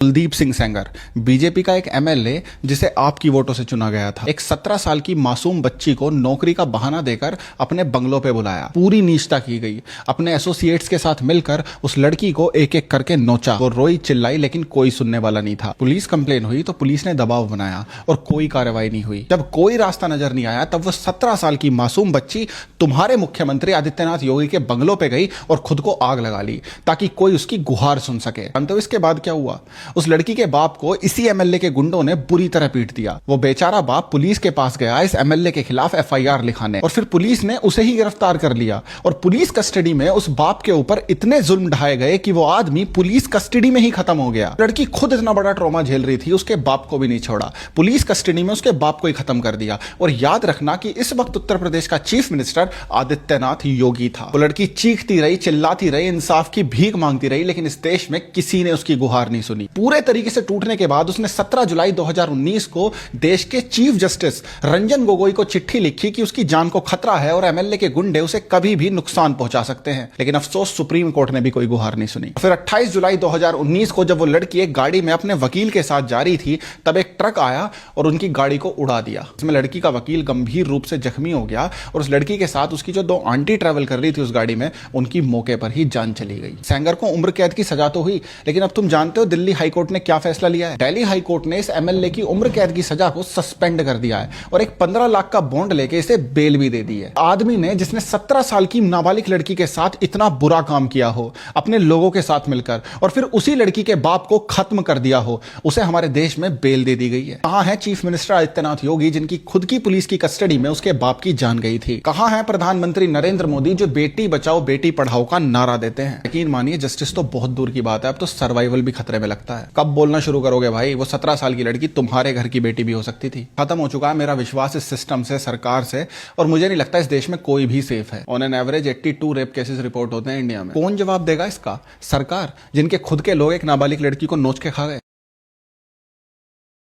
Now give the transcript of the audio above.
Kuldeep Singh Sengar BJP का एक MLA जिसे आपकी वोटों से चुना गया था, एक 17 साल की मासूम बच्ची को नौकरी का बहाना देकर अपने बंगलों पे बुलाया। पूरी नीचता की गई। अपने एसोसिएट्स के साथ मिलकर उस लड़की को एक एक करके नोचा। वो रोई चिल्लाई लेकिन कोई सुनने वाला नहीं था। पुलिस कंप्लेन हुई तो पुलिस ने दबाव बनाया और कोई कार्रवाई नहीं हुई। जब कोई रास्ता नजर नहीं आया तब वो 17 साल की मासूम बच्ची तुम्हारे मुख्यमंत्री आदित्यनाथ योगी के बंगलों पे गई और खुद को आग लगा ली ताकि कोई उसकी गुहार सुन सके। तो इसके बाद क्या हुआ? उस लड़की के बाप को इसी एमएलए के गुंडों ने बुरी तरह पीट दिया। वो बेचारा बाप पुलिस के पास गया इस एमएलए के खिलाफ एफआईआर लिखाने और फिर पुलिस ने उसे ही गिरफ्तार कर लिया और पुलिस कस्टडी में उस बाप के ऊपर इतने जुल्म ढाए गए कि वो आदमी पुलिस कस्टडी में ही खत्म हो गया। लड़की खुद इतना बड़ा ट्रॉमा झेल रही थी, उसके बाप को भी नहीं छोड़ा। पुलिस कस्टडी में उसके बाप को ही खत्म कर दिया। और याद रखना कि इस वक्त उत्तर प्रदेश का चीफ मिनिस्टर आदित्यनाथ योगी था। वो लड़की चीखती रही, चिल्लाती रही, इंसाफ की भीख मांगती रही, लेकिन इस देश में किसी ने उसकी गुहार नहीं सुनी। पूरे तरीके से टूटने के बाद उसने 17 जुलाई 2019 को देश के चीफ जस्टिस रंजन गोगोई को चिट्ठी लिखी कि उसकी जान को खतरा है और एमएलए के गुंडे उसे कभी भी नुकसान पहुंचा सकते हैं। लेकिन अफसोस सुप्रीम कोर्ट ने भी कोई गुहार नहीं सुनी। फिर 28 जुलाई 2019 को जब वो लड़की एक गाड़ी में अपने वकील के साथ जा रही थी तब एक ट्रक आया और उनकी गाड़ी को उड़ा दिया। इसमें लड़की का वकील गंभीर रूप से जख्मी हो गया और उस लड़की के साथ उसकी जो 2 आंटी ट्रैवल कर रही थी उस गाड़ी में, उनकी मौके पर ही जान चली गई। सेंगर को उम्र कैद की सजा तो हुई, लेकिन अब तुम जानते हो दिल्ली हाईकोर्ट ने क्या फैसला लिया है? दिल्ली हाईकोर्ट ने इस एमएलए की उम्र कैद की सजा को सस्पेंड कर दिया है और एक 15 लाख का बॉन्ड लेके इसे बेल भी दे दी है। आदमी ने जिसने 17 साल की नाबालिग लड़की के साथ इतना बुरा काम किया हो अपने लोगों के साथ मिलकर और फिर उसी लड़की के बाप को खत्म कर दिया हो, उसे हमारे देश में बेल दे दी गई है। कहां है चीफ मिनिस्टर आदित्यनाथ योगी जिनकी खुद की पुलिस की कस्टडी में उसके बाप की जान गई थी? कहां है प्रधानमंत्री नरेंद्र मोदी जो बेटी बचाओ बेटी पढ़ाओ का नारा देते हैं? यकीन मानिए जस्टिस तो बहुत दूर की बात है, अब तो सर्वाइवल भी खतरे में लगता है। कब बोलना शुरू करोगे भाई? वो 17 साल की लड़की तुम्हारे घर की बेटी भी हो सकती थी। खत्म हो चुका है मेरा विश्वास इस सिस्टम से, सरकार से, और मुझे नहीं लगता इस देश में कोई भी सेफ है। On an average 82 rape cases report होते हैं इंडिया में। कौन जवाब देगा इसका? सरकार, जिनके खुद के लोग एक नाबालिग लड़की को नोच के खा गए।